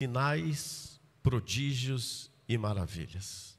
sinais, prodígios e maravilhas.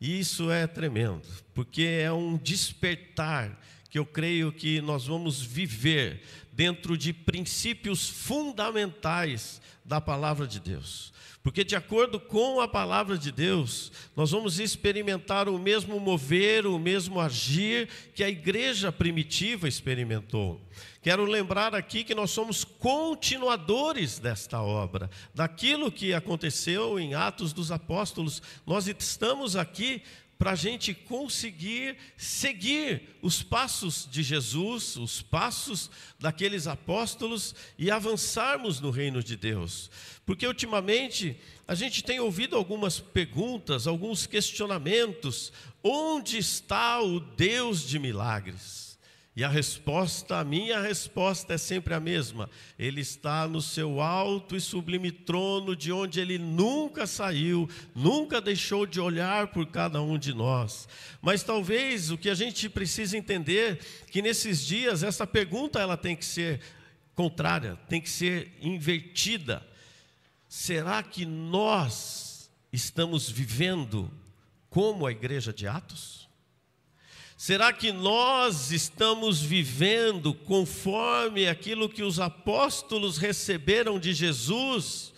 E isso é tremendo, porque é um despertar que eu creio que nós vamos viver dentro de princípios fundamentais da palavra de Deus. Porque de acordo com a palavra de Deus, nós vamos experimentar o mesmo mover, o mesmo agir que a igreja primitiva experimentou. Quero lembrar aqui que nós somos continuadores desta obra, daquilo que aconteceu em Atos dos Apóstolos. Nós estamos aqui para a gente conseguir seguir os passos de Jesus, os passos daqueles apóstolos e avançarmos no reino de Deus. Porque ultimamente a gente tem ouvido algumas perguntas, alguns questionamentos. Onde está o Deus de milagres? E a minha resposta é sempre a mesma. Ele está no seu alto e sublime trono, de onde ele nunca saiu, nunca deixou de olhar por cada um de nós. Mas talvez o que a gente precisa entender, que nesses dias essa pergunta ela tem que ser contrária, tem que ser invertida. Será que nós estamos vivendo como a igreja de Atos? Será que nós estamos vivendo conforme aquilo que os apóstolos receberam de Jesus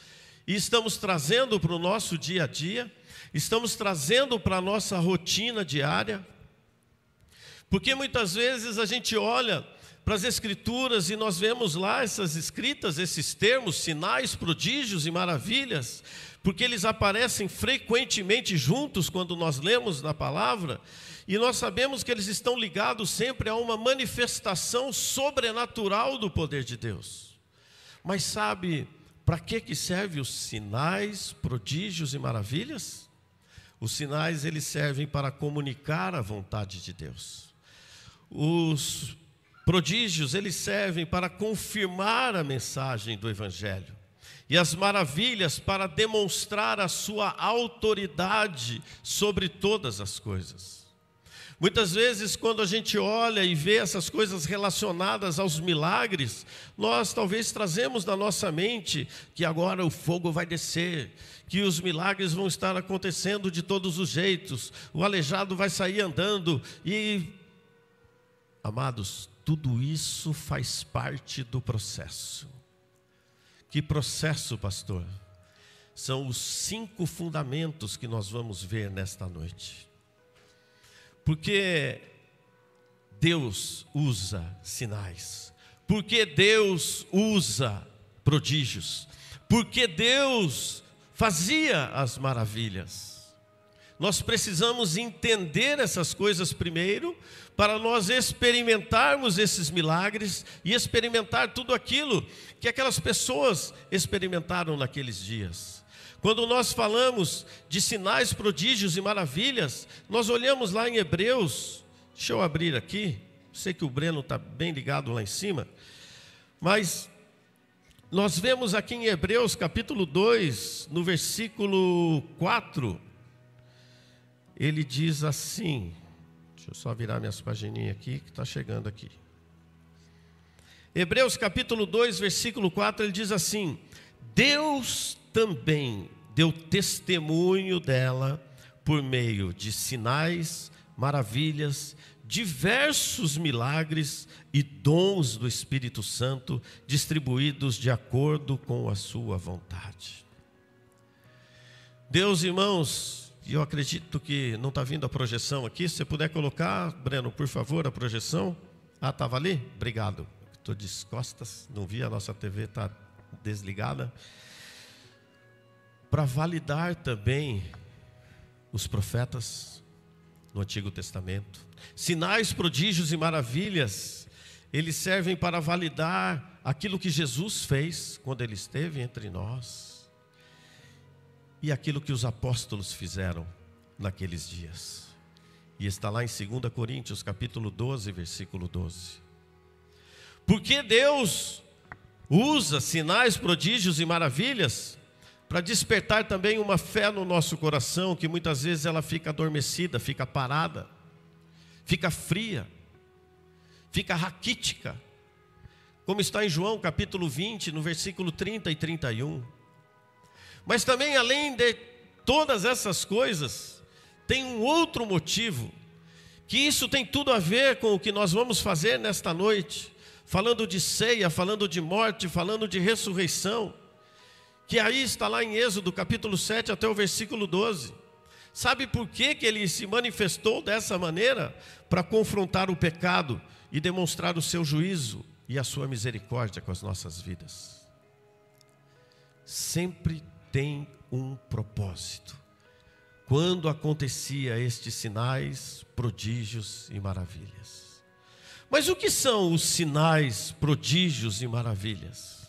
e estamos trazendo para o nosso dia a dia? Estamos trazendo para a nossa rotina diária? Porque muitas vezes a gente olha para as Escrituras e nós vemos lá essas escritas, esses termos, sinais, prodígios e maravilhas, porque eles aparecem frequentemente juntos quando nós lemos na palavra, e nós sabemos que eles estão ligados sempre a uma manifestação sobrenatural do poder de Deus. Mas sabe para que servem os sinais, prodígios e maravilhas? Os sinais eles servem para comunicar a vontade de Deus. Os prodígios eles servem para confirmar a mensagem do Evangelho. E as maravilhas para demonstrar a sua autoridade sobre todas as coisas. Muitas vezes, quando a gente olha e vê essas coisas relacionadas aos milagres, nós talvez trazemos na nossa mente que agora o fogo vai descer, que os milagres vão estar acontecendo de todos os jeitos, o aleijado vai sair andando e... Amados, tudo isso faz parte do processo. Que processo, pastor? São os 5 fundamentos que nós vamos ver nesta noite. Porque Deus usa sinais, porque Deus usa prodígios, porque Deus fazia as maravilhas. Nós precisamos entender essas coisas primeiro, para nós experimentarmos esses milagres e experimentar tudo aquilo que aquelas pessoas experimentaram naqueles dias. Quando nós falamos de sinais, prodígios e maravilhas, nós olhamos lá em Hebreus, deixa eu abrir aqui, sei que o Breno está bem ligado lá em cima, mas nós vemos aqui em Hebreus capítulo 2, no versículo 4, ele diz assim, deixa eu só virar minhas pagininhas aqui, que está chegando aqui. Hebreus capítulo 2, versículo 4, ele diz assim: Deus também deu testemunho dela por meio de sinais, maravilhas, diversos milagres e dons do Espírito Santo, distribuídos de acordo com a sua vontade. Deus, irmãos, e eu acredito que não está vindo a projeção aqui, se você puder colocar, Breno, por favor, a projeção. Ah, estava ali? Obrigado. Estou de costas, não vi, a nossa TV está desligada. Para validar também os profetas no Antigo Testamento. Sinais, prodígios e maravilhas, eles servem para validar aquilo que Jesus fez quando ele esteve entre nós. E aquilo que os apóstolos fizeram naqueles dias. E está lá em 2 Coríntios capítulo 12, versículo 12. Porque Deus usa sinais, prodígios e maravilhas para despertar também uma fé no nosso coração, que muitas vezes ela fica adormecida, fica parada, fica fria, fica raquítica. Como está em João capítulo 20, no versículo 30 e 31. Mas também, além de todas essas coisas, tem um outro motivo, que isso tem tudo a ver com o que nós vamos fazer nesta noite, falando de ceia, falando de morte, falando de ressurreição, que aí está lá em Êxodo capítulo 7 até o versículo 12. Sabe por que ele se manifestou dessa maneira? Para confrontar o pecado e demonstrar o seu juízo e a sua misericórdia com as nossas vidas. Sempre tem um propósito. Quando acontecia estes sinais, prodígios e maravilhas. Mas o que são os sinais, prodígios e maravilhas?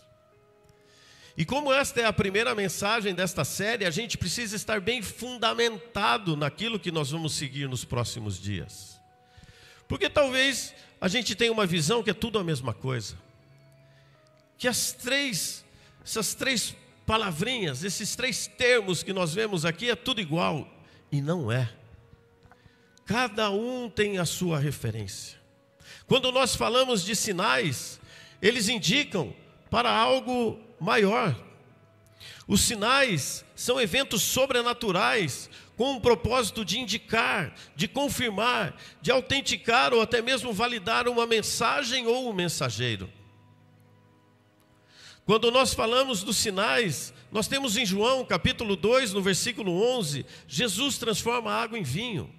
E como esta é a primeira mensagem desta série, a gente precisa estar bem fundamentado naquilo que nós vamos seguir nos próximos dias. Porque talvez a gente tenha uma visão que é tudo a mesma coisa. Que essas três palavrinhas, esses três termos que nós vemos aqui é tudo igual. E não é. Cada um tem a sua referência. Quando nós falamos de sinais, eles indicam para algo maior. Os sinais são eventos sobrenaturais com o propósito de indicar, de confirmar, de autenticar ou até mesmo validar uma mensagem ou um mensageiro. Quando nós falamos dos sinais, nós temos em João capítulo 2, no versículo 11, Jesus transforma a água em vinho.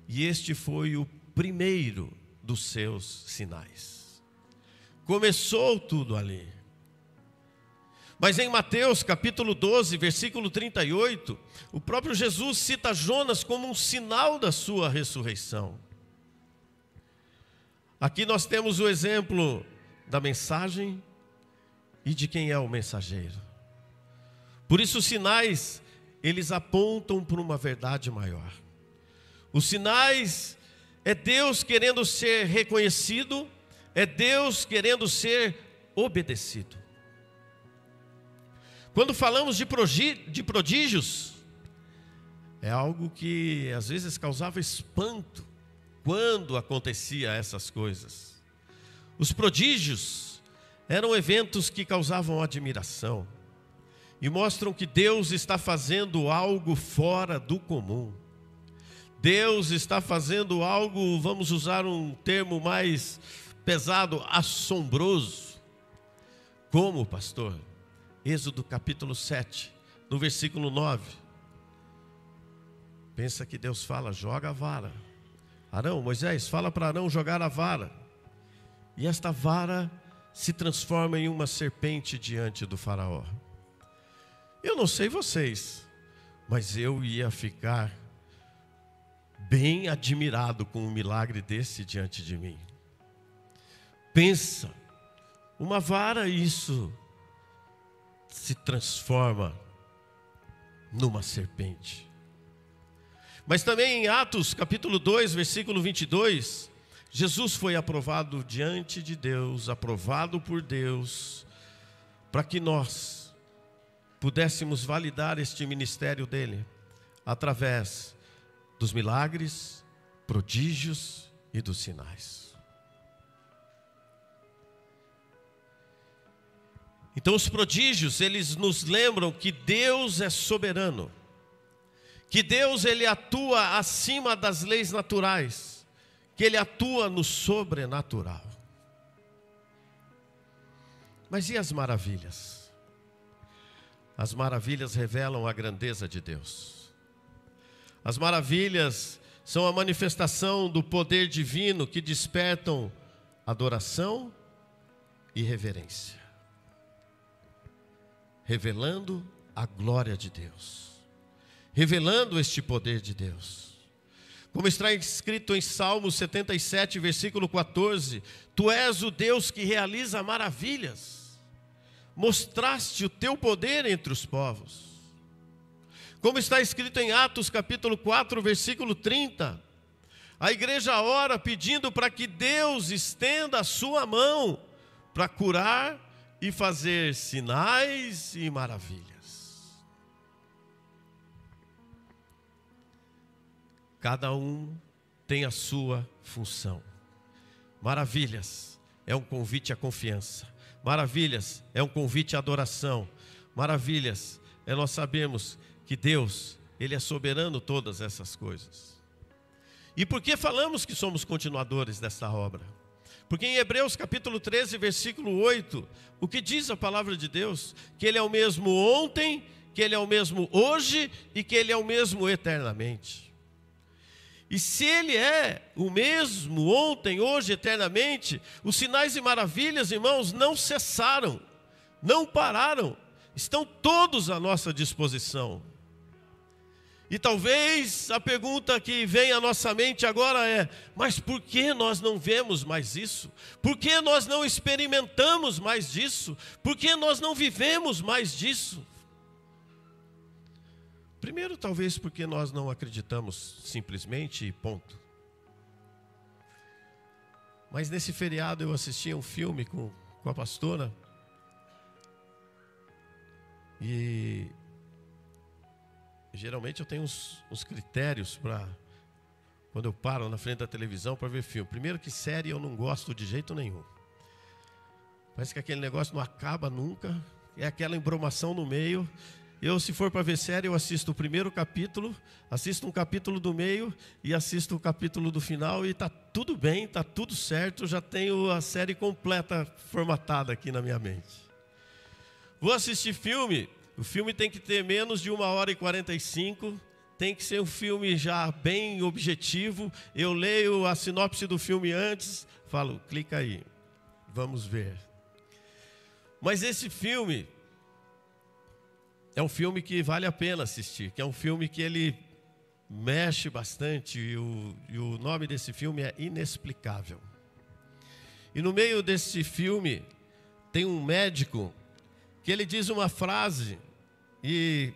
E este foi o primeiro dos seus sinais. Começou tudo ali. Mas em Mateus capítulo 12, versículo 38, o próprio Jesus cita Jonas como um sinal da sua ressurreição. Aqui nós temos o exemplo da mensagem e de quem é o mensageiro. Por isso os sinais, eles apontam para uma verdade maior. Os sinais é Deus querendo ser reconhecido, é Deus querendo ser obedecido. Quando falamos de prodígios, é algo que às vezes causava espanto quando acontecia essas coisas. Os prodígios eram eventos que causavam admiração e mostram que Deus está fazendo algo fora do comum. Deus está fazendo algo, vamos usar um termo mais pesado, assombroso. Como, pastor? Êxodo capítulo 7, no versículo 9. Pensa que Deus fala, joga a vara. Arão, Moisés, fala para Arão jogar a vara. E esta vara se transforma em uma serpente diante do faraó. Eu não sei vocês, mas eu ia ficar bem admirado com um milagre desse diante de mim. Pensa, uma vara, isso se transforma numa serpente. Mas também em Atos capítulo 2, versículo 22, Jesus foi aprovado diante de Deus, aprovado por Deus, para que nós pudéssemos validar este ministério dele, através dos milagres, prodígios e dos sinais. Então os prodígios, eles nos lembram que Deus é soberano, que Deus ele atua acima das leis naturais, que ele atua no sobrenatural. Mas e as maravilhas? As maravilhas revelam a grandeza de Deus. As maravilhas são a manifestação do poder divino que despertam adoração e reverência, revelando a glória de Deus, revelando este poder de Deus. Como está escrito em Salmo 77, versículo 14, Tu és o Deus que realiza maravilhas, mostraste o teu poder entre os povos. Como está escrito em Atos capítulo 4, versículo 30, a igreja ora pedindo para que Deus estenda a sua mão para curar e fazer sinais e maravilhas. Cada um tem a sua função. Maravilhas é um convite à confiança. Maravilhas é um convite à adoração. Maravilhas é nós sabemos que Deus, Ele é soberano todas essas coisas. E por que falamos que somos continuadores desta obra? Porque em Hebreus capítulo 13, versículo 8, o que diz a palavra de Deus? Que Ele é o mesmo ontem, que Ele é o mesmo hoje e que Ele é o mesmo eternamente. E se Ele é o mesmo ontem, hoje, eternamente, os sinais e maravilhas, irmãos, não cessaram, não pararam, estão todos à nossa disposição. E talvez a pergunta que vem à nossa mente agora é: mas por que nós não vemos mais isso? Por que nós não experimentamos mais disso? Por que nós não vivemos mais disso? Primeiro, talvez porque nós não acreditamos simplesmente e ponto. Mas nesse feriado eu assisti a um filme com a pastora. E geralmente eu tenho uns critérios para quando eu paro na frente da televisão para ver filme. Primeiro que série eu não gosto de jeito nenhum. Parece que aquele negócio não acaba nunca. É aquela embromação no meio. Eu, se for para ver série, eu assisto o primeiro capítulo, assisto um capítulo do meio e assisto o capítulo do final e está tudo bem, está tudo certo, já tenho a série completa formatada aqui na minha mente. Vou assistir filme, o filme tem que ter menos de 1h45, tem que ser um filme já bem objetivo, eu leio a sinopse do filme antes, falo, clica aí, vamos ver. Mas esse filme é um filme que vale a pena assistir, que é um filme que ele mexe bastante e o nome desse filme é Inexplicável. E no meio desse filme tem um médico que ele diz uma frase, e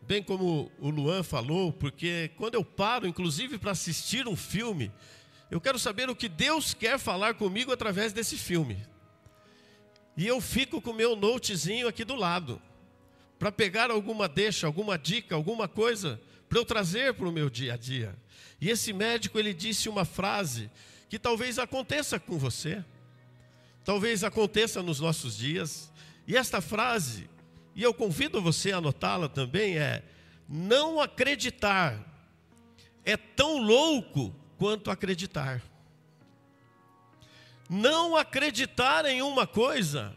bem como o Luan falou, porque quando eu paro, inclusive para assistir um filme, eu quero saber o que Deus quer falar comigo através desse filme. E eu fico com o meu notezinho aqui do lado, para pegar alguma deixa, alguma dica, alguma coisa, para eu trazer para o meu dia a dia. E esse médico, ele disse uma frase que talvez aconteça com você, talvez aconteça nos nossos dias. E esta frase, e eu convido você a anotá-la também, é: não acreditar é tão louco quanto acreditar. Não acreditar em uma coisa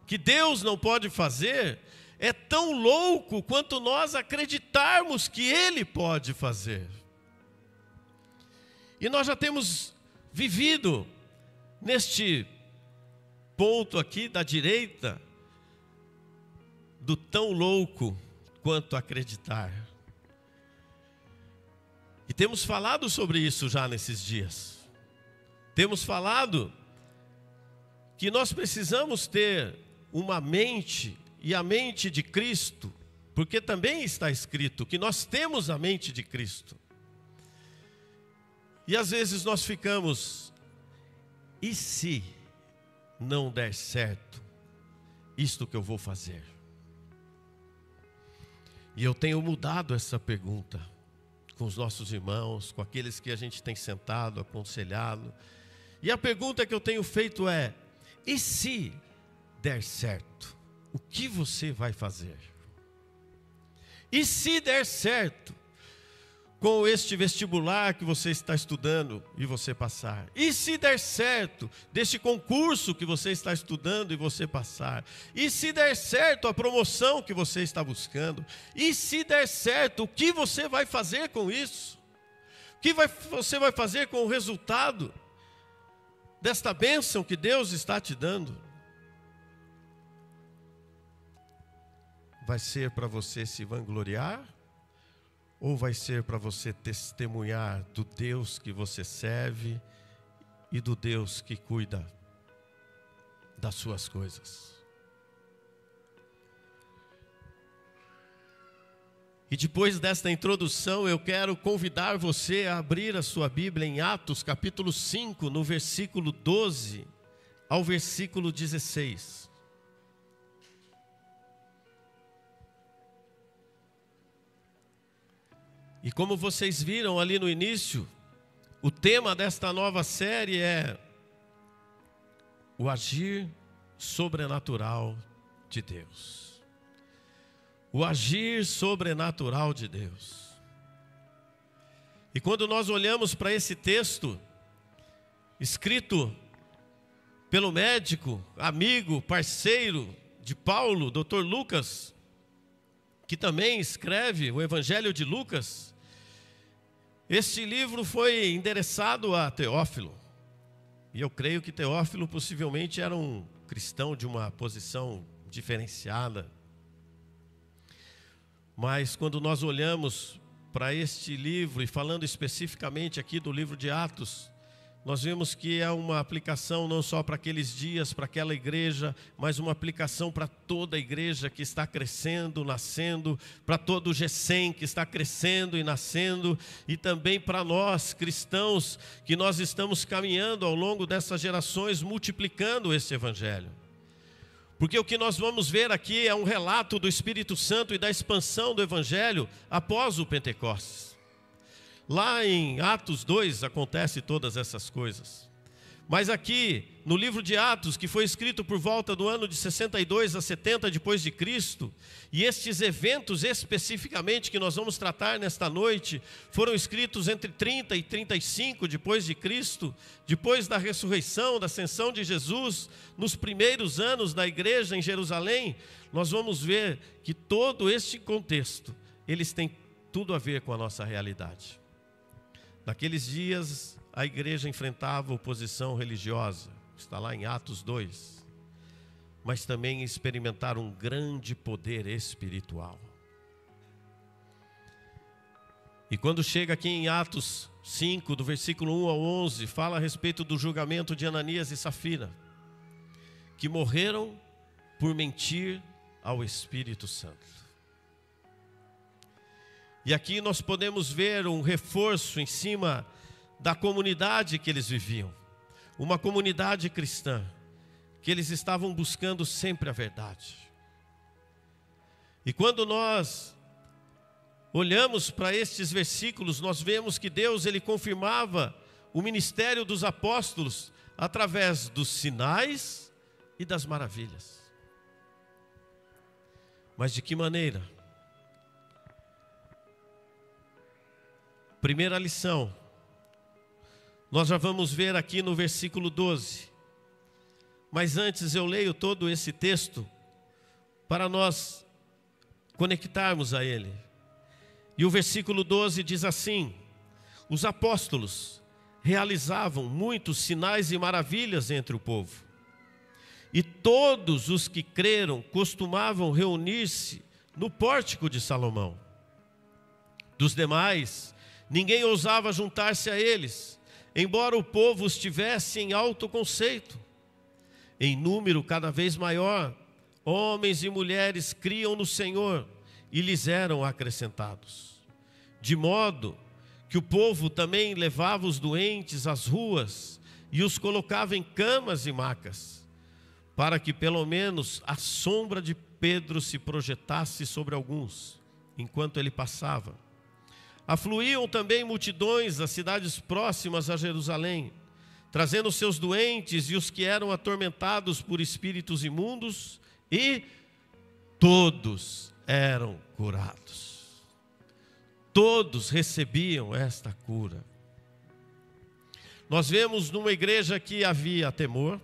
que Deus não pode fazer é tão louco quanto nós acreditarmos que Ele pode fazer. E nós já temos vivido neste ponto aqui da direita, do tão louco quanto acreditar. E temos falado sobre isso já nesses dias. Temos falado que nós precisamos ter uma mente, e a mente de Cristo, porque também está escrito que nós temos a mente de Cristo. E às vezes nós ficamos: e se não der certo isto que eu vou fazer? E eu tenho mudado essa pergunta com os nossos irmãos, com aqueles que a gente tem sentado, aconselhado. E a pergunta que eu tenho feito é: e se der certo? O que você vai fazer? E se der certo com este vestibular que você está estudando e você passar? E se der certo deste concurso que você está estudando e você passar? E se der certo a promoção que você está buscando? E se der certo, o que você vai fazer com isso? O que você vai fazer com o resultado desta bênção que Deus está te dando? Vai ser para você se vangloriar? Ou vai ser para você testemunhar do Deus que você serve e do Deus que cuida das suas coisas? E depois desta introdução, eu quero convidar você a abrir a sua Bíblia em Atos capítulo 5, no versículo 12 ao versículo 16. E como vocês viram ali no início, o tema desta nova série é o agir sobrenatural de Deus. o agir sobrenatural de Deus. E quando nós olhamos para esse texto, escrito pelo médico, amigo, parceiro de Paulo, Dr. Lucas, que também escreve o Evangelho de Lucas, este livro foi endereçado a Teófilo. E eu creio que Teófilo possivelmente era um cristão de uma posição diferenciada. Mas quando nós olhamos para este livro, e falando especificamente aqui do livro de Atos, nós vemos que é uma aplicação não só para aqueles dias, para aquela igreja, mas uma aplicação para toda a igreja que está crescendo, nascendo, para todo o GECEM que está crescendo e nascendo, e também para nós cristãos, que nós estamos caminhando ao longo dessas gerações, multiplicando esse evangelho. Porque o que nós vamos ver aqui é um relato do Espírito Santo e da expansão do evangelho após o Pentecostes. Lá em Atos 2 acontece todas essas coisas. Mas aqui, no livro de Atos, que foi escrito por volta do ano de 62 a 70 depois de Cristo, e estes eventos especificamente que nós vamos tratar nesta noite, foram escritos entre 30 e 35 depois de Cristo, depois da ressurreição, da ascensão de Jesus, nos primeiros anos da igreja em Jerusalém, nós vamos ver que todo este contexto, eles têm tudo a ver com a nossa realidade. Naqueles dias, a igreja enfrentava oposição religiosa, está lá em Atos 2, mas também experimentaram um grande poder espiritual. E quando chega aqui em Atos 5, do versículo 1 ao 11, fala a respeito do julgamento de Ananias e Safira, que morreram por mentir ao Espírito Santo. E aqui nós podemos ver um reforço em cima da comunidade que eles viviam. Uma comunidade cristã, que eles estavam buscando sempre a verdade. E quando nós olhamos para estes versículos, nós vemos que Deus, ele confirmava o ministério dos apóstolos através dos sinais e das maravilhas. Mas de que maneira? Primeira lição, nós já vamos ver aqui no versículo 12. Mas antes eu leio todo esse texto para nós conectarmos a ele. E o versículo 12 diz assim: os apóstolos realizavam muitos sinais e maravilhas entre o povo. E todos os que creram costumavam reunir-se no pórtico de Salomão. Dos demais, ninguém ousava juntar-se a eles, embora o povo os tivesse em alto conceito. Em número cada vez maior, homens e mulheres criam no Senhor e lhes eram acrescentados. De modo que o povo também levava os doentes às ruas e os colocava em camas e macas, para que pelo menos a sombra de Pedro se projetasse sobre alguns, enquanto ele passava. Afluíam também multidões das cidades próximas a Jerusalém, trazendo seus doentes e os que eram atormentados por espíritos imundos, e todos eram curados. Todos recebiam esta cura. Nós vemos numa igreja que havia temor,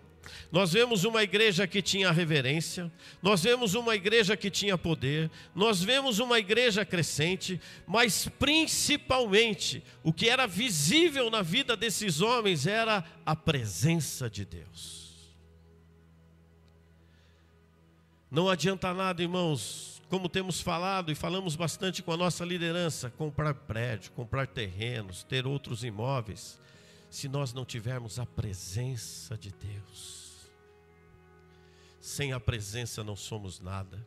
nós vemos uma igreja que tinha reverência, nós vemos uma igreja que tinha poder, nós vemos uma igreja crescente, mas principalmente o que era visível na vida desses homens era a presença de Deus. Não adianta nada, irmãos, como temos falado e falamos bastante com a nossa liderança, comprar prédio, comprar terrenos, ter outros imóveis, se nós não tivermos a presença de Deus. Sem a presença não somos nada,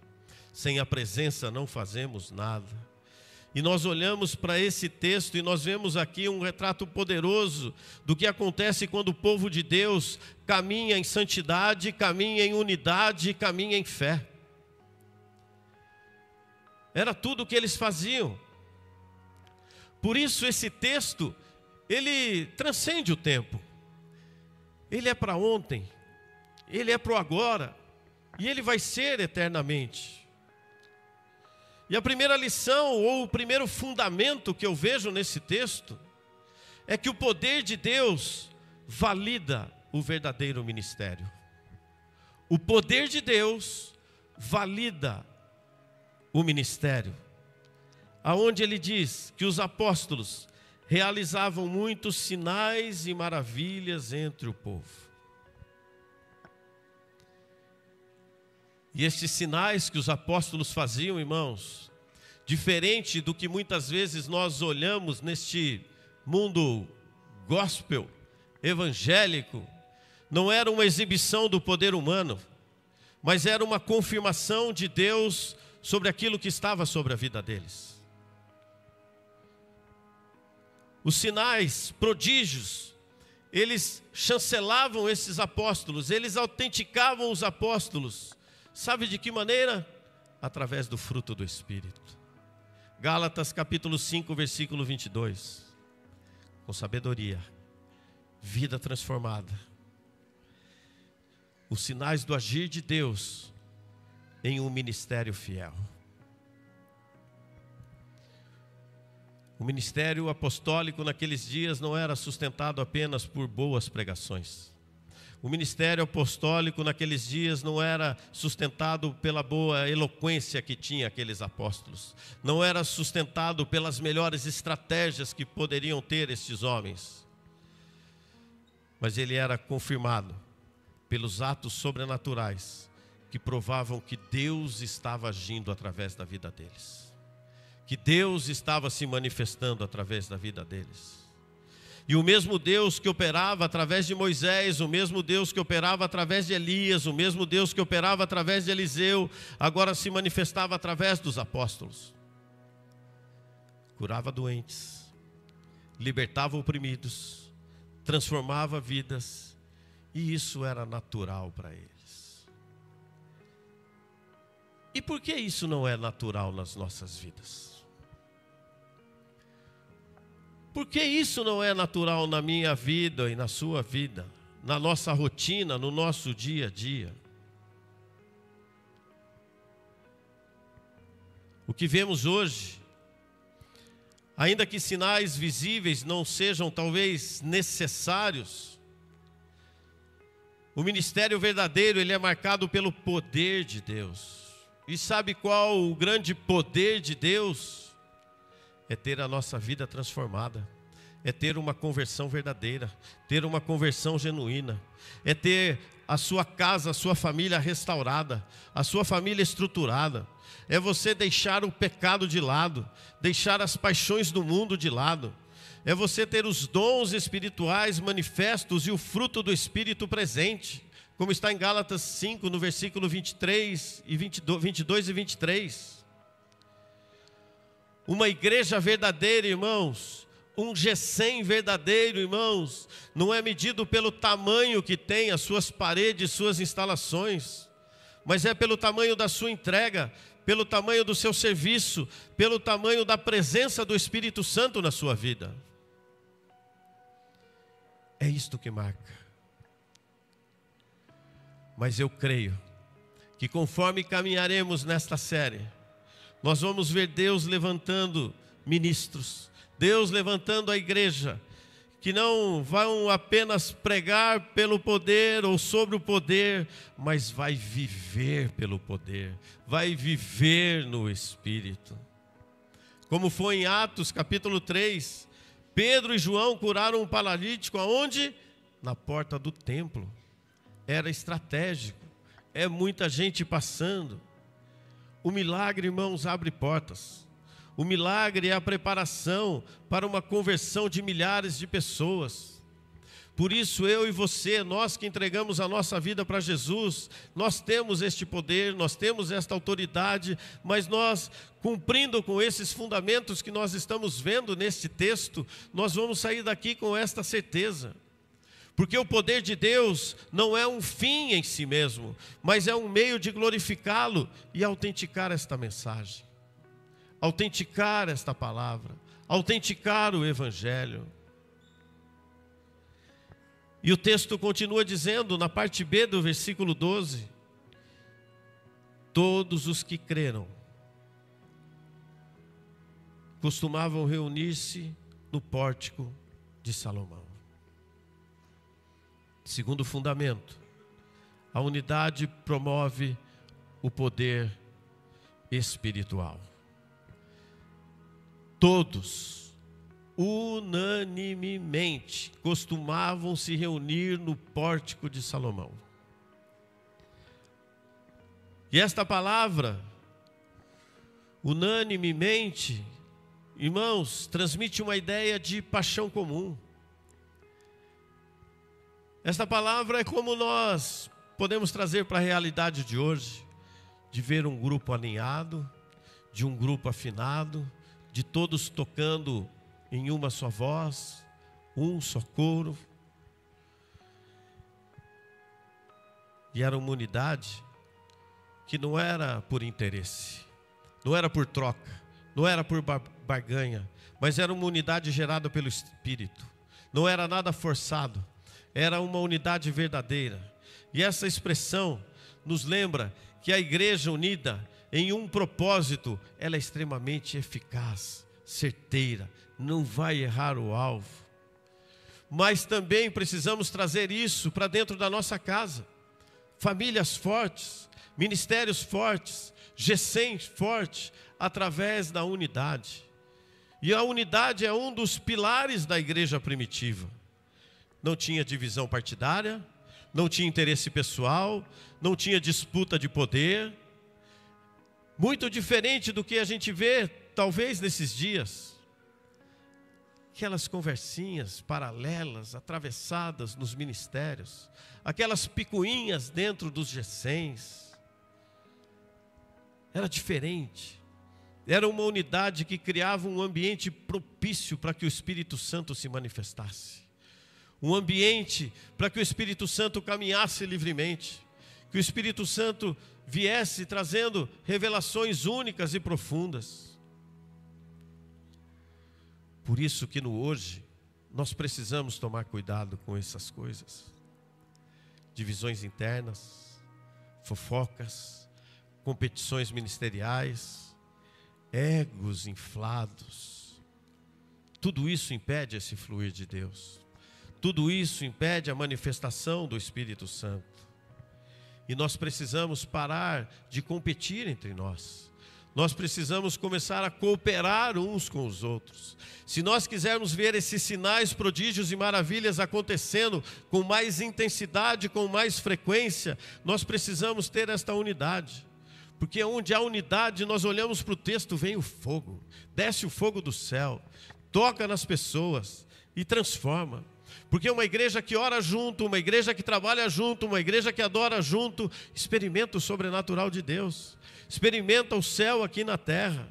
sem a presença não fazemos nada. E nós olhamos para esse texto e nós vemos aqui um retrato poderoso do que acontece quando o povo de Deus caminha em santidade, caminha em unidade, caminha em fé. Era tudo o que eles faziam. Por isso esse texto, ele transcende o tempo. Ele é para ontem, ele é para o agora, e ele vai ser eternamente. E a primeira lição, ou o primeiro fundamento que eu vejo nesse texto, é que o poder de Deus valida o verdadeiro ministério. O poder de Deus valida o ministério. Aonde ele diz que os apóstolos realizavam muitos sinais e maravilhas entre o povo. E estes sinais que os apóstolos faziam, irmãos, diferente do que muitas vezes nós olhamos neste mundo gospel, evangélico, não era uma exibição do poder humano, mas era uma confirmação de Deus sobre aquilo que estava sobre a vida deles. Os sinais, prodígios, eles chancelavam esses apóstolos, eles autenticavam os apóstolos. Sabe de que maneira? Através do fruto do Espírito. Gálatas capítulo 5, versículo 22. Com sabedoria, vida transformada. Os sinais do agir de Deus em um ministério fiel. O ministério apostólico naqueles dias não era sustentado apenas por boas pregações. O ministério apostólico naqueles dias não era sustentado pela boa eloquência que tinha aqueles apóstolos. Não era sustentado pelas melhores estratégias que poderiam ter estes homens. Mas ele era confirmado pelos atos sobrenaturais que provavam que Deus estava agindo através da vida deles. Que Deus estava se manifestando através da vida deles. E o mesmo Deus que operava através de Moisés, o mesmo Deus que operava através de Elias, o mesmo Deus que operava através de Eliseu, agora se manifestava através dos apóstolos. Curava doentes, libertava oprimidos, transformava vidas, e isso era natural para eles. E por que isso não é natural nas nossas vidas? Por que isso não é natural na minha vida e na sua vida, na nossa rotina, no nosso dia a dia? O que vemos hoje, ainda que sinais visíveis não sejam talvez necessários, o ministério verdadeiro, ele é marcado pelo poder de Deus. E sabe qual o grande poder de Deus? É ter a nossa vida transformada, é ter uma conversão verdadeira, ter uma conversão genuína, é ter a sua casa, a sua família restaurada, a sua família estruturada, é você deixar o pecado de lado, deixar as paixões do mundo de lado, é você ter os dons espirituais manifestos e o fruto do Espírito presente, como está em Gálatas 5, no versículo 23 e 22 e 23. Uma igreja verdadeira, irmãos, um G100 verdadeiro, irmãos, não é medido pelo tamanho que tem as suas paredes, suas instalações, mas é pelo tamanho da sua entrega, pelo tamanho do seu serviço, pelo tamanho da presença do Espírito Santo na sua vida. É isto que marca. Mas eu creio que conforme caminharemos nesta série, nós vamos ver Deus levantando ministros, Deus levantando a igreja, que não vão apenas pregar pelo poder ou sobre o poder, mas vai viver pelo poder, vai viver no Espírito. Como foi em Atos capítulo 3, Pedro e João curaram um paralítico aonde? Na porta do templo. Era estratégico, é muita gente passando. O milagre, irmãos, abre portas. O milagre é a preparação para uma conversão de milhares de pessoas. Por isso eu e você, nós que entregamos a nossa vida para Jesus, nós temos este poder, nós temos esta autoridade, mas nós, cumprindo com esses fundamentos que nós estamos vendo neste texto, nós vamos sair daqui com esta certeza. Porque o poder de Deus não é um fim em si mesmo, mas é um meio de glorificá-lo e autenticar esta mensagem, autenticar esta palavra, autenticar o Evangelho. E o texto continua dizendo, na parte B do versículo 12, todos os que creram costumavam reunir-se no pórtico de Salomão. Segundo fundamento, a unidade promove o poder espiritual. Todos, unanimemente, costumavam se reunir no pórtico de Salomão. E esta palavra, unanimemente, irmãos, transmite uma ideia de paixão comum. Esta palavra é como nós podemos trazer para a realidade de hoje, de ver um grupo alinhado, de um grupo afinado, de todos tocando em uma só voz, um só coro. E era uma unidade que não era por interesse, não era por troca, não era por barganha, mas era uma unidade gerada pelo Espírito. Não era nada forçado, era uma unidade verdadeira. E essa expressão nos lembra que a igreja unida em um propósito, ela é extremamente eficaz, certeira, não vai errar o alvo. Mas também precisamos trazer isso para dentro da nossa casa. Famílias fortes, ministérios fortes, GECEM forte, através da unidade. E a unidade é um dos pilares da igreja primitiva. Não tinha divisão partidária, não tinha interesse pessoal, não tinha disputa de poder. Muito diferente do que a gente vê, talvez, nesses dias. Aquelas conversinhas paralelas, atravessadas nos ministérios, aquelas picuinhas dentro dos GECEMs. Era diferente. Era uma unidade que criava um ambiente propício para que o Espírito Santo se manifestasse. Um ambiente para que o Espírito Santo caminhasse livremente. Que o Espírito Santo viesse trazendo revelações únicas e profundas. Por isso que no hoje, nós precisamos tomar cuidado com essas coisas. Divisões internas, fofocas, competições ministeriais, egos inflados. Tudo isso impede esse fluir de Deus. Tudo isso impede a manifestação do Espírito Santo. E nós precisamos parar de competir entre nós. Nós precisamos começar a cooperar uns com os outros. Se nós quisermos ver esses sinais, prodígios e maravilhas acontecendo com mais intensidade, com mais frequência, nós precisamos ter esta unidade. Porque onde há unidade, nós olhamos para o texto, vem o fogo, desce o fogo do céu, toca nas pessoas e transforma. Porque uma igreja que ora junto, uma igreja que trabalha junto, uma igreja que adora junto, experimenta o sobrenatural de Deus, experimenta o céu aqui na terra.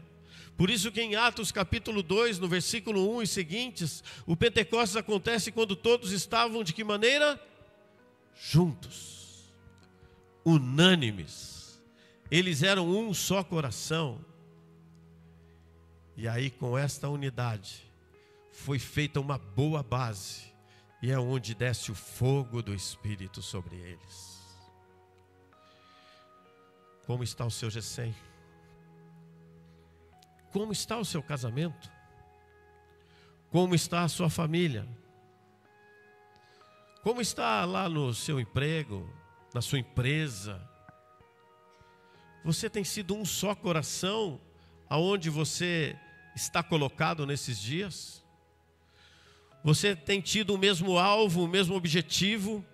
Por isso que em Atos capítulo 2, no versículo 1 e seguintes, o Pentecostes acontece quando todos estavam de que maneira? Juntos, unânimes. Eles eram um só coração. E aí com esta unidade foi feita uma boa base. E é onde desce o fogo do Espírito sobre eles. Como está o seu GECEM? Como está o seu casamento? Como está a sua família? Como está lá no seu emprego, na sua empresa? Você tem sido um só coração aonde você está colocado nesses dias? Você tem tido o mesmo alvo, o mesmo objetivo?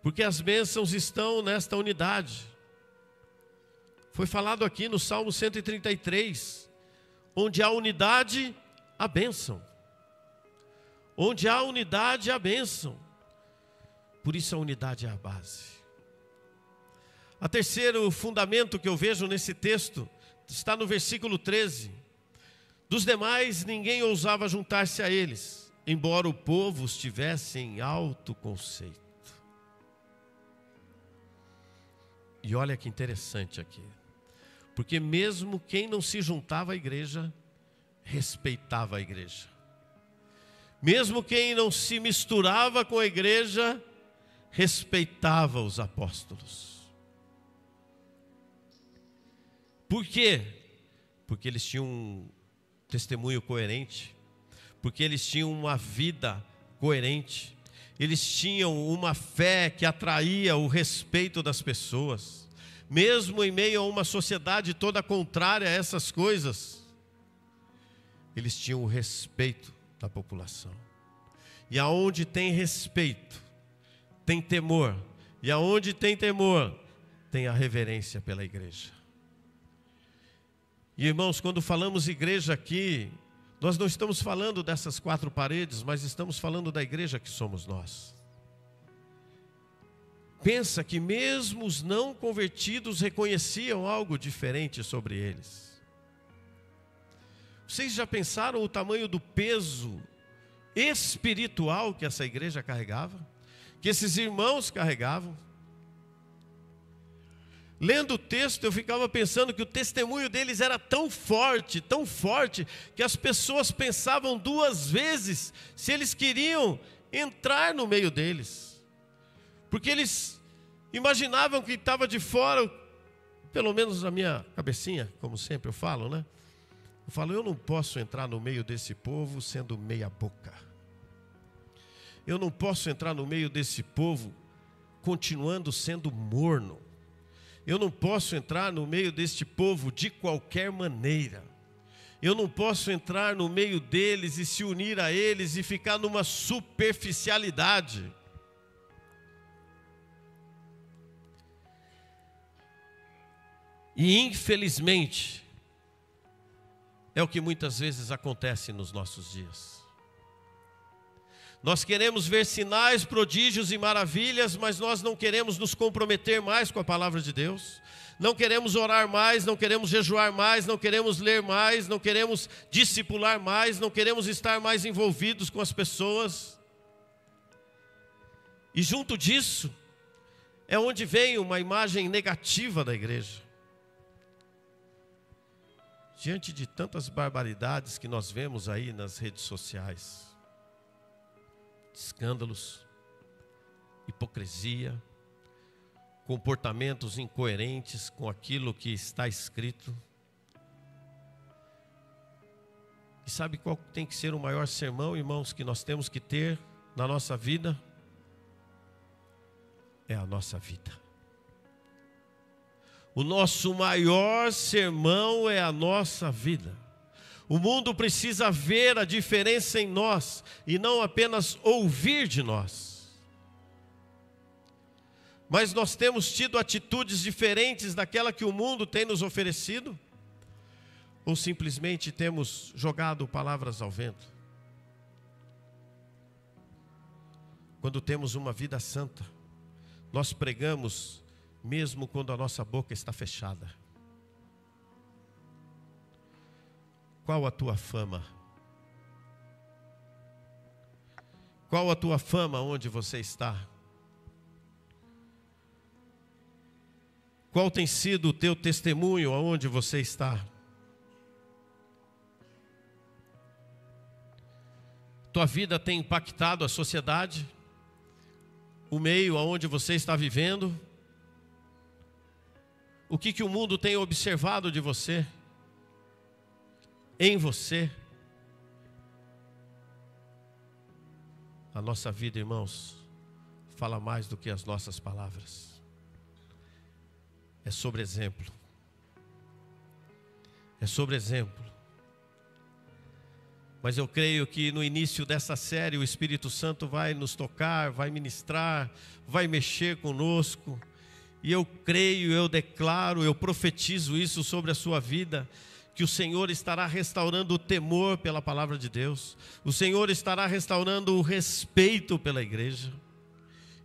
Porque as bênçãos estão nesta unidade. Foi falado aqui no Salmo 133, onde há unidade, há bênção. Onde há unidade, há bênção. Por isso a unidade é a base. O terceiro fundamento que eu vejo nesse texto está no versículo 13. Dos demais, ninguém ousava juntar-se a eles, embora o povo estivesse em alto conceito. E olha que interessante aqui. Porque mesmo quem não se juntava à igreja, respeitava a igreja. Mesmo quem não se misturava com a igreja, respeitava os apóstolos. Por quê? porque eles tinham um testemunho coerente, porque eles tinham uma vida coerente, eles tinham uma fé que atraía o respeito das pessoas, mesmo em meio a uma sociedade toda contrária a essas coisas, eles tinham o respeito da população. E aonde tem respeito, tem temor, e aonde tem temor, tem a reverência pela igreja. E irmãos, quando falamos igreja aqui, nós não estamos falando dessas quatro paredes, mas estamos falando da igreja que somos nós. Pensa que mesmo os não convertidos reconheciam algo diferente sobre eles. Vocês já pensaram o tamanho do peso espiritual que essa igreja carregava? Que esses irmãos carregavam? Lendo o texto, eu ficava pensando que o testemunho deles era tão forte, que as pessoas pensavam duas vezes se eles queriam entrar no meio deles. Porque eles imaginavam que estava de fora, pelo menos na minha cabecinha, como sempre eu falo, né? Eu falo, eu não posso entrar no meio desse povo sendo meia boca. Eu não posso entrar no meio desse povo continuando sendo morno. Eu não posso entrar no meio deste povo de qualquer maneira. Eu não posso entrar no meio deles e se unir a eles e ficar numa superficialidade. E infelizmente, é o que muitas vezes acontece nos nossos dias. Nós queremos ver sinais, prodígios e maravilhas, mas nós não queremos nos comprometer mais com a palavra de Deus. Não queremos orar mais, não queremos jejuar mais, não queremos ler mais, não queremos discipular mais, não queremos estar mais envolvidos com as pessoas. E junto disso, é onde vem uma imagem negativa da igreja. Diante de tantas barbaridades que nós vemos aí nas redes sociais, escândalos, hipocrisia, comportamentos incoerentes com aquilo que está escrito. E sabe qual tem que ser o maior sermão, irmãos, que nós temos que ter na nossa vida? É a nossa vida. O nosso maior sermão é a nossa vida. O mundo precisa ver a diferença em nós e não apenas ouvir de nós. Mas nós temos tido atitudes diferentes daquela que o mundo tem nos oferecido? Ou simplesmente temos jogado palavras ao vento? Quando temos uma vida santa, nós pregamos mesmo quando a nossa boca está fechada. Qual a tua fama? Qual a tua fama onde você está? Qual tem sido o teu testemunho aonde você está? Tua vida tem impactado a sociedade? O meio aonde você está vivendo? O que o mundo tem observado de você? Em você? A nossa vida, irmãos, fala mais do que as nossas palavras. É sobre exemplo. É sobre exemplo. Mas eu creio que no início dessa série o Espírito Santo vai nos tocar, vai ministrar, vai mexer conosco. E eu creio, eu declaro, eu profetizo isso sobre a sua vida, que o Senhor estará restaurando o temor pela palavra de Deus. O Senhor estará restaurando o respeito pela igreja.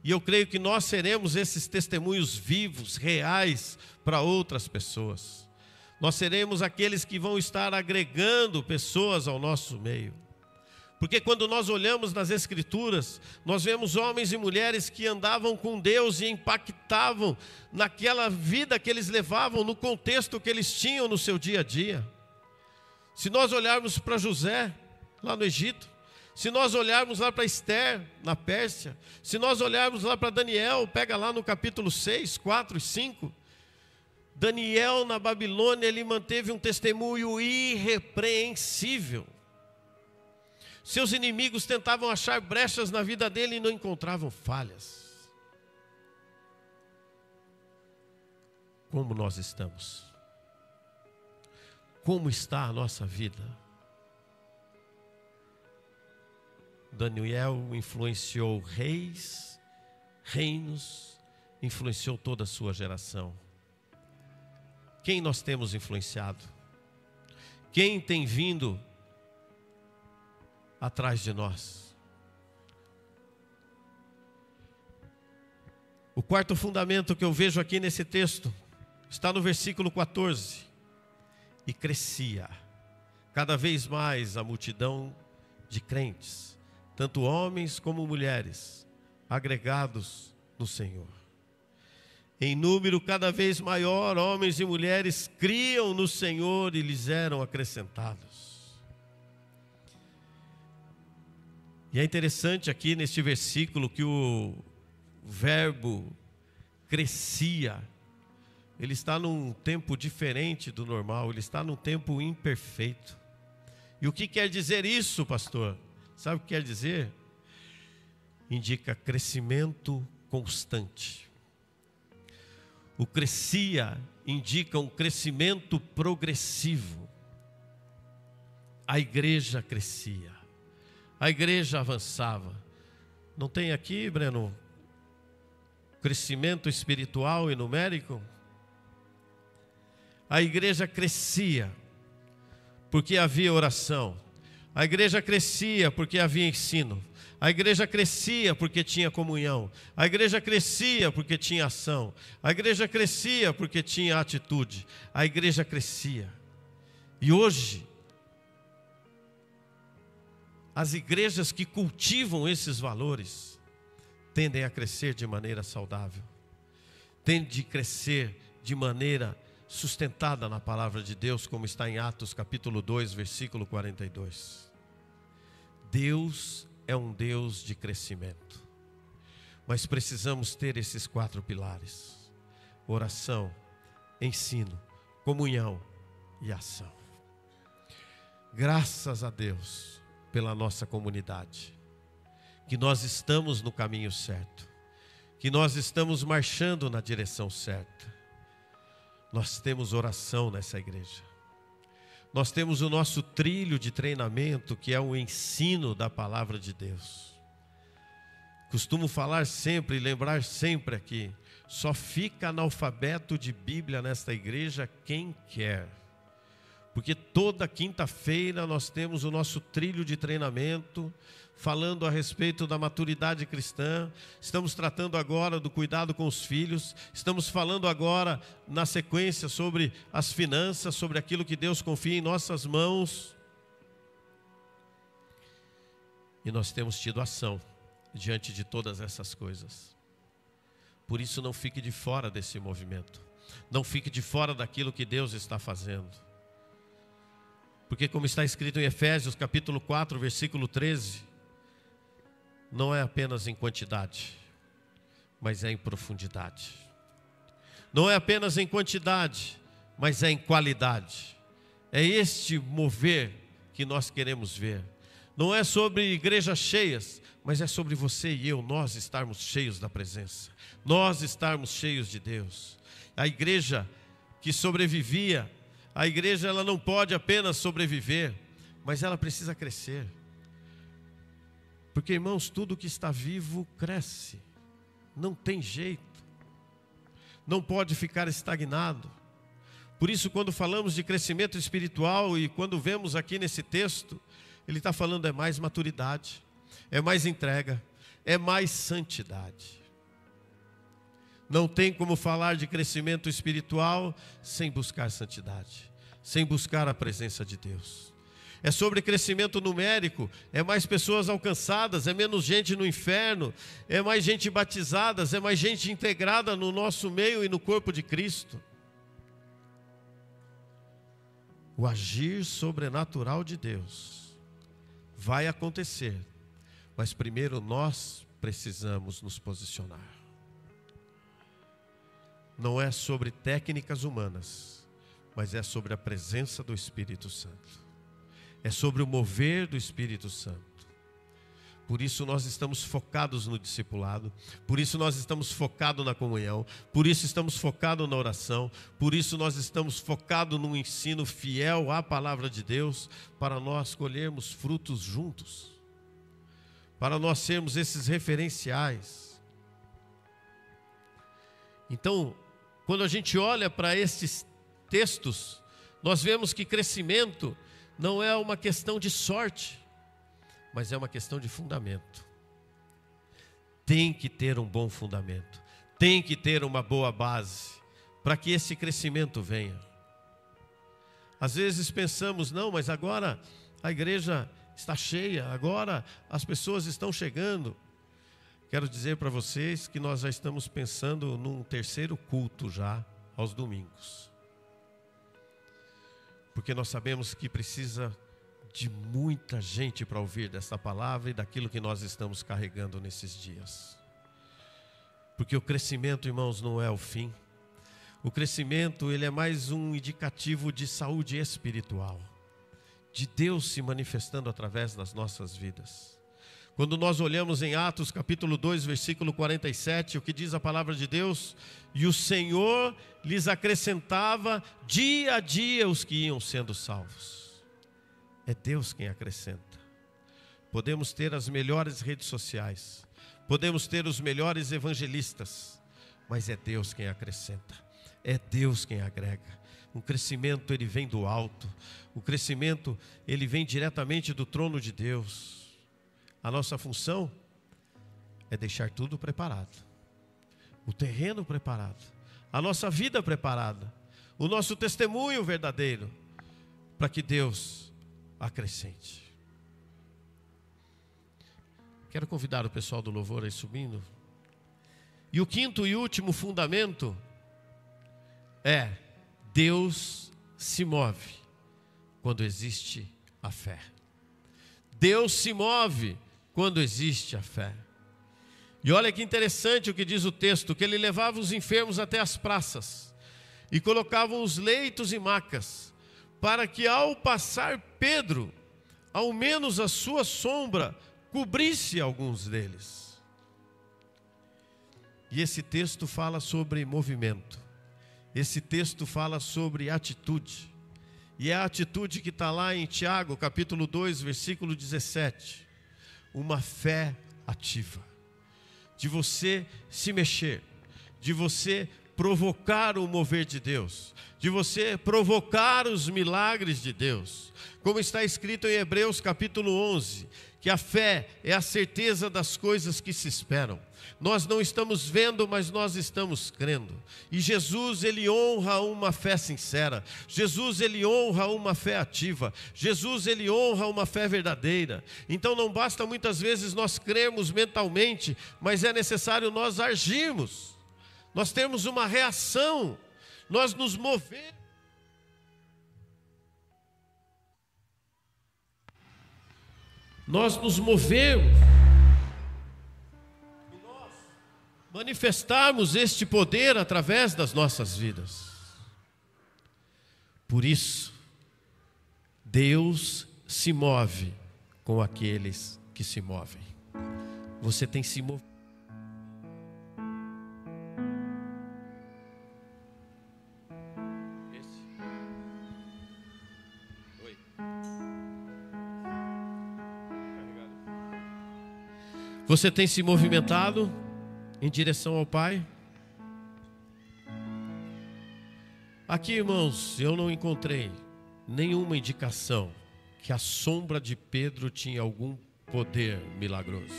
E eu creio que nós seremos esses testemunhos vivos, reais, para outras pessoas. Nós seremos aqueles que vão estar agregando pessoas ao nosso meio. Porque quando nós olhamos nas Escrituras, nós vemos homens e mulheres que andavam com Deus e impactavam naquela vida que eles levavam, no contexto que eles tinham no seu dia a dia. Se nós olharmos para José, lá no Egito, se nós olharmos lá para Esther, na Pérsia, se nós olharmos lá para Daniel, pega lá no capítulo 6, 4 e 5, Daniel na Babilônia, ele manteve um testemunho irrepreensível. Seus inimigos tentavam achar brechas na vida dele e não encontravam falhas. Como nós estamos? Como está a nossa vida? Daniel influenciou reis, reinos, influenciou toda a sua geração. Quem nós temos influenciado? Quem tem vindo atrás de nós? O quarto fundamento que eu vejo aqui nesse texto está no versículo 14. E crescia cada vez mais a multidão de crentes, tanto homens como mulheres, agregados no Senhor. Em número cada vez maior, homens e mulheres criam no Senhor e lhes eram acrescentados. E é interessante aqui neste versículo que o verbo crescia, ele está num tempo diferente do normal, ele está num tempo imperfeito. E o que quer dizer isso, pastor? Sabe o que quer dizer? Indica crescimento constante. O crescia indica um crescimento progressivo. A igreja crescia, a igreja avançava. Não tem aqui, Breno, crescimento espiritual e numérico? A igreja crescia porque havia oração. A igreja crescia porque havia ensino. A igreja crescia porque tinha comunhão. A igreja crescia porque tinha ação. A igreja crescia porque tinha atitude. A igreja crescia. E hoje, as igrejas que cultivam esses valores tendem a crescer de maneira saudável. Tendem a crescer de maneira sustentada na palavra de Deus, como está em Atos capítulo 2, versículo 42. Deus é um Deus de crescimento, mas precisamos ter esses 4 pilares: oração, ensino, comunhão e ação. Graças a Deus pela nossa comunidade, que nós estamos no caminho certo, que nós estamos marchando na direção certa. Nós temos oração nessa igreja. Nós temos o nosso trilho de treinamento, que é o ensino da palavra de Deus. Costumo falar sempre, lembrar sempre aqui, só fica analfabeto de Bíblia nesta igreja quem quer. Porque toda quinta-feira nós temos o nosso trilho de treinamento, falando a respeito da maturidade cristã. Estamos tratando agora do cuidado com os filhos. Estamos falando agora, na sequência, sobre as finanças, sobre aquilo que Deus confia em nossas mãos. E nós temos tido ação diante de todas essas coisas. Por isso, não fique de fora desse movimento. Não fique de fora daquilo que Deus está fazendo. Porque, como está escrito em Efésios capítulo 4, versículo 13, não é apenas em quantidade, mas é em profundidade. Não é apenas em quantidade, mas é em qualidade. É este mover que nós queremos ver. Não é sobre igrejas cheias, mas é sobre você e eu, nós estarmos cheios da presença. Nós estarmos cheios de Deus. A igreja que sobrevivia, a igreja ela não pode apenas sobreviver, mas ela precisa crescer. Porque, irmãos, tudo que está vivo cresce. Não tem jeito. Não pode ficar estagnado. Por isso, quando falamos de crescimento espiritual e quando vemos aqui nesse texto, ele está falando é mais maturidade, é mais entrega, é mais santidade. Não tem como falar de crescimento espiritual sem buscar santidade, sem buscar a presença de Deus. É sobre crescimento numérico, é mais pessoas alcançadas, é menos gente no inferno, é mais gente batizada, é mais gente integrada no nosso meio e no corpo de Cristo. O agir sobrenatural de Deus vai acontecer, mas primeiro nós precisamos nos posicionar. não é sobre técnicas humanas, mas é sobre a presença do Espírito Santo. É sobre o mover do Espírito Santo. Por isso nós estamos focados no discipulado, por isso nós estamos focados na comunhão, por isso estamos focados na oração, por isso nós estamos focados no ensino fiel à palavra de Deus, para nós colhermos frutos juntos, para nós sermos esses referenciais. Então, quando a gente olha para esses textos, nós vemos que crescimento não é uma questão de sorte, mas é uma questão de fundamento. Tem que ter um bom fundamento, tem que ter uma boa base, para que esse crescimento venha. Às vezes pensamos, não, mas agora a igreja está cheia, agora as pessoas estão chegando. Quero dizer para vocês que nós já estamos pensando num terceiro culto já, aos domingos. Porque nós sabemos que precisa de muita gente para ouvir dessa palavra e daquilo que nós estamos carregando nesses dias. Porque o crescimento, irmãos, não é o fim. O crescimento, ele é mais um indicativo de saúde espiritual, de Deus se manifestando através das nossas vidas. Quando nós olhamos em Atos capítulo 2, versículo 47, o que diz a palavra de Deus: e o Senhor lhes acrescentava dia a dia os que iam sendo salvos. É Deus quem acrescenta. Podemos ter as melhores redes sociais, podemos ter os melhores evangelistas, mas é Deus quem acrescenta, é Deus quem agrega. O crescimento, ele vem do alto, o crescimento, ele vem diretamente do trono de Deus. A nossa função é deixar tudo preparado, o terreno preparado, a nossa vida preparada, o nosso testemunho verdadeiro, para que Deus acrescente. Quero convidar o pessoal do louvor a ir subindo. E o quinto e último fundamento é: Deus se move quando existe a fé. Deus se move quando existe a fé. E olha que interessante o que diz o texto, que ele levava os enfermos até as praças e colocava os leitos e macas, para que ao passar Pedro, ao menos a sua sombra cobrisse alguns deles. E esse texto fala sobre movimento, esse texto fala sobre atitude, e é a atitude que está lá em Tiago, capítulo 2, versículo 17, uma fé ativa, de você se mexer, de você provocar o mover de Deus, de você provocar os milagres de Deus. Como está escrito em Hebreus capítulo 11, que a fé é a certeza das coisas que se esperam. Nós não estamos vendo, mas nós estamos crendo. E Jesus, ele honra uma fé sincera. Jesus, ele honra uma fé ativa. Jesus, ele honra uma fé verdadeira. Então não basta muitas vezes nós crermos mentalmente, mas é necessário nós agirmos. Nós temos uma reação, nós nos movemos. Nós nos movemos. E nós manifestarmos este poder através das nossas vidas. Por isso, Deus se move com aqueles que se movem. Você tem se movido. Você tem se movimentado em direção ao Pai? Aqui, irmãos, eu não encontrei nenhuma indicação que a sombra de Pedro tinha algum poder milagroso.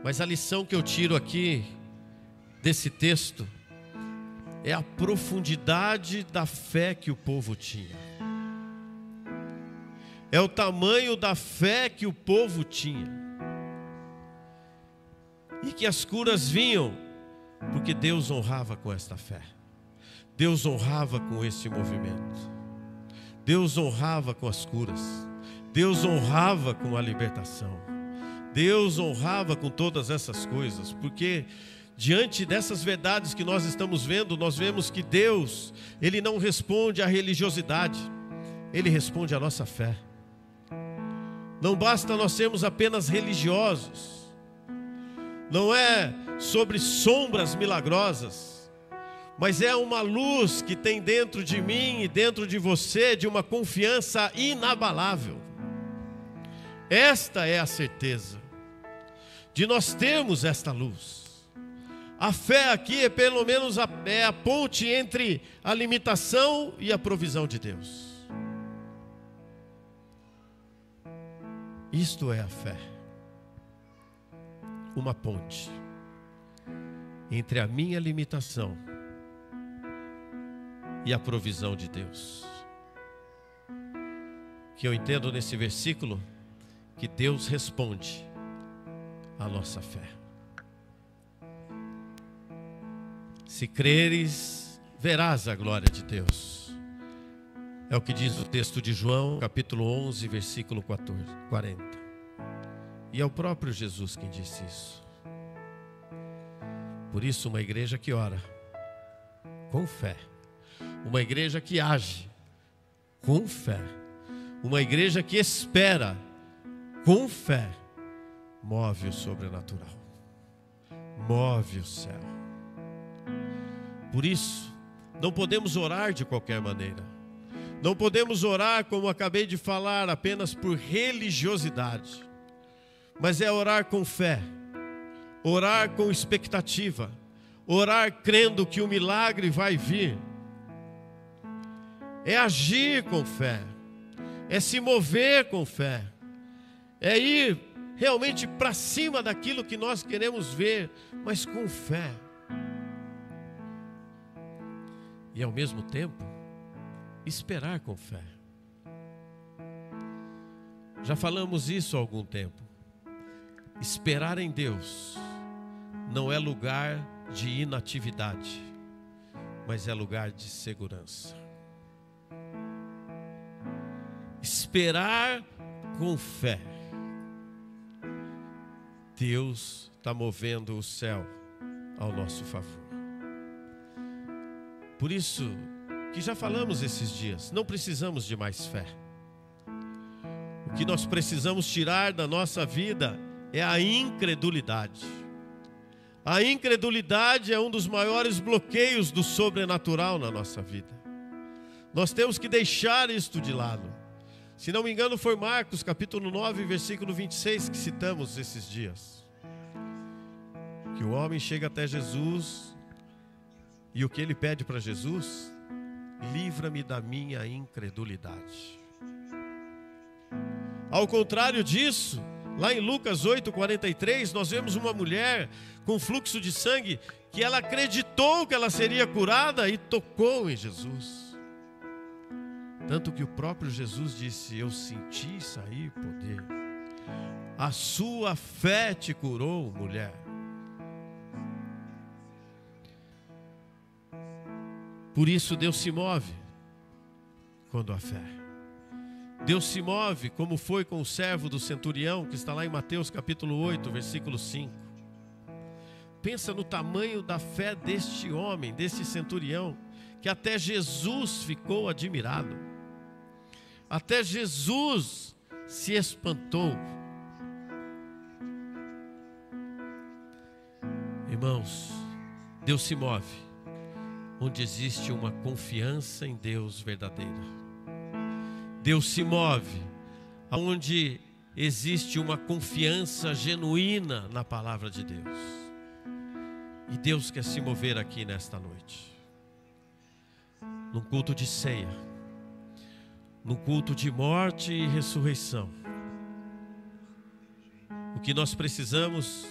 Mas a lição que eu tiro aqui desse texto é a profundidade da fé que o povo tinha. É o tamanho da fé que o povo tinha. E que as curas vinham, porque Deus honrava com esta fé. Deus honrava com esse movimento. Deus honrava com as curas. Deus honrava com a libertação. Deus honrava com todas essas coisas, porque diante dessas verdades que nós estamos vendo, nós vemos que Deus, Ele não responde à religiosidade, Ele responde à nossa fé. Não basta nós sermos apenas religiosos, não é sobre sombras milagrosas, mas é uma luz que tem dentro de mim e dentro de você, de uma confiança inabalável. Esta é a certeza de nós termos esta luz. A fé aqui é pelo menos a ponte entre a limitação e a provisão de Deus. Isto é a fé. Uma ponte entre a minha limitação e a provisão de Deus. Que eu entendo nesse versículo que Deus responde à nossa fé. Se creres, verás a glória de Deus. É o que diz o texto de João, capítulo 11, versículo 40. E é o próprio Jesus quem disse isso. Por isso, uma igreja que ora com fé, uma igreja que age com fé, uma igreja que espera com fé, move o sobrenatural, move o céu. Por isso, não podemos orar de qualquer maneira. Não podemos orar, como acabei de falar, apenas por religiosidade. Mas é orar com fé, orar com expectativa, orar crendo que o milagre vai vir. É agir com fé, é se mover com fé, é ir realmente para cima daquilo que nós queremos ver, mas com fé. E ao mesmo tempo, esperar com fé. Já falamos isso há algum tempo. Esperar em Deus não é lugar de inatividade, mas é lugar de segurança. Esperar com fé. Deus está movendo o céu ao nosso favor. Por isso que já falamos esses dias, não precisamos de mais fé. O que nós precisamos tirar da nossa vida é a incredulidade. A incredulidade é um dos maiores bloqueios do sobrenatural na nossa vida. Nós temos que deixar isto de lado. Se não me engano, foi Marcos capítulo 9, versículo 26 que citamos esses dias. Que o homem chega até Jesus e o que ele pede para Jesus? Livra-me da minha incredulidade. Ao contrário disso, lá em Lucas 8:43, nós vemos uma mulher com fluxo de sangue que ela acreditou que ela seria curada e tocou em Jesus. Tanto que o próprio Jesus disse: eu senti sair poder. A sua fé te curou, mulher. Por isso Deus se move quando há fé. Deus se move como foi com o servo do centurião, que está lá em Mateus capítulo 8, versículo 5. Pensa no tamanho da fé deste homem, deste centurião, que até Jesus ficou admirado. Até Jesus se espantou. Irmãos, Deus se move onde existe uma confiança em Deus verdadeira. Deus se move onde existe uma confiança genuína na palavra de Deus. E Deus quer se mover aqui nesta noite, num culto de ceia, num culto de morte e ressurreição. O que nós precisamos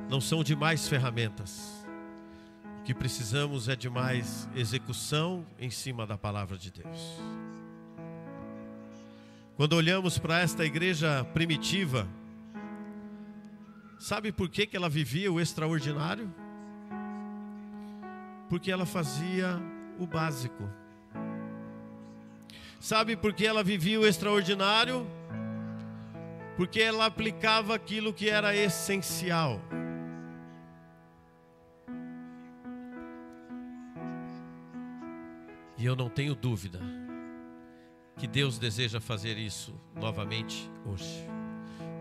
não são de mais ferramentas. O que precisamos é de mais execução em cima da palavra de Deus. Quando olhamos para esta igreja primitiva, sabe por que ela vivia o extraordinário? Porque ela fazia o básico. Sabe por que ela vivia o extraordinário? Porque ela aplicava aquilo que era essencial. E eu não tenho dúvida que Deus deseja fazer isso novamente hoje.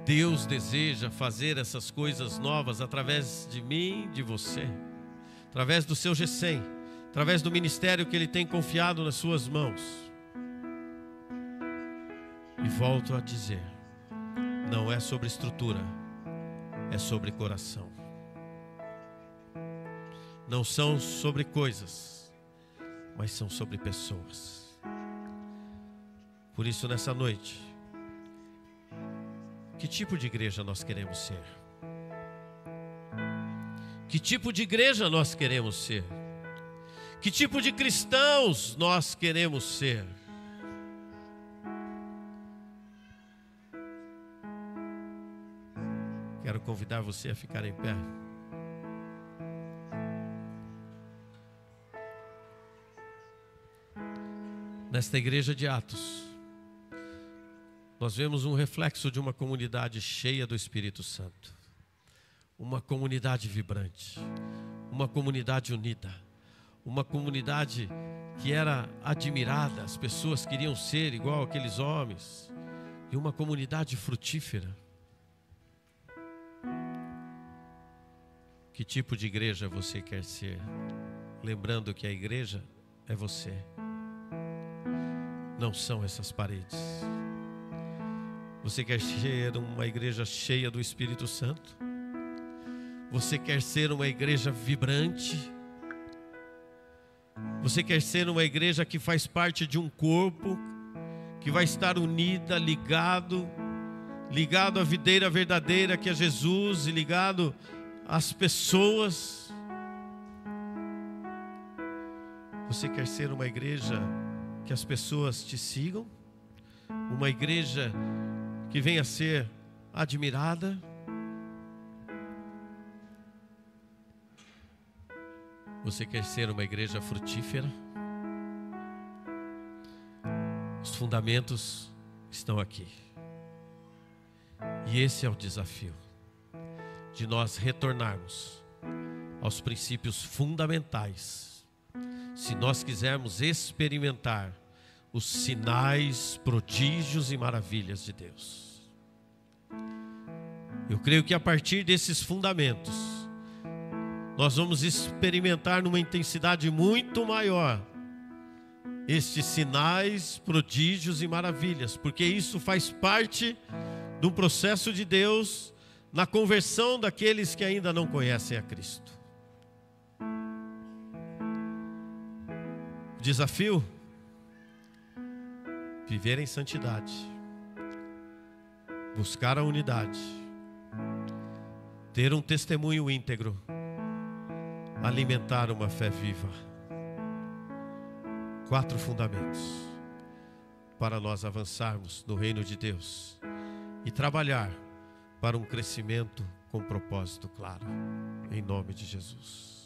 Deus deseja fazer essas coisas novas através de mim, de você, através do seu GECEM, através do ministério que Ele tem confiado nas suas mãos. E volto a dizer, não é sobre estrutura, é sobre coração. Não são sobre coisas, mas são sobre pessoas. Por isso, nessa noite, que tipo de igreja nós queremos ser? Que tipo de igreja nós queremos ser? Que tipo de cristãos nós queremos ser? Quero convidar você a ficar em pé. Nesta igreja de Atos, nós vemos um reflexo de uma comunidade cheia do Espírito Santo. Uma comunidade vibrante, uma comunidade unida, uma comunidade que era admirada, as pessoas queriam ser igual aqueles homens, e uma comunidade frutífera. Que tipo de igreja você quer ser? Lembrando que a igreja é você, não são essas paredes. Você quer ser uma igreja cheia do Espírito Santo? Você quer ser uma igreja vibrante? Você quer ser uma igreja que faz parte de um corpo, que vai estar unida, ligado à videira verdadeira que é Jesus, e ligado às pessoas? Você quer ser uma igreja que as pessoas te sigam? Uma igreja que venha a ser admirada? Você quer ser uma igreja frutífera? Os fundamentos estão aqui. E esse é o desafio, de nós retornarmos aos princípios fundamentais, se nós quisermos experimentar os sinais, prodígios e maravilhas de Deus. Eu creio que a partir desses fundamentos, nós vamos experimentar numa intensidade muito maior estes sinais, prodígios e maravilhas, porque isso faz parte do processo de Deus na conversão daqueles que ainda não conhecem a Cristo. O desafio: viver em santidade, buscar a unidade, ter um testemunho íntegro, alimentar uma fé viva. 4 fundamentos para nós avançarmos no reino de Deus e trabalhar para um crescimento com propósito claro, em nome de Jesus.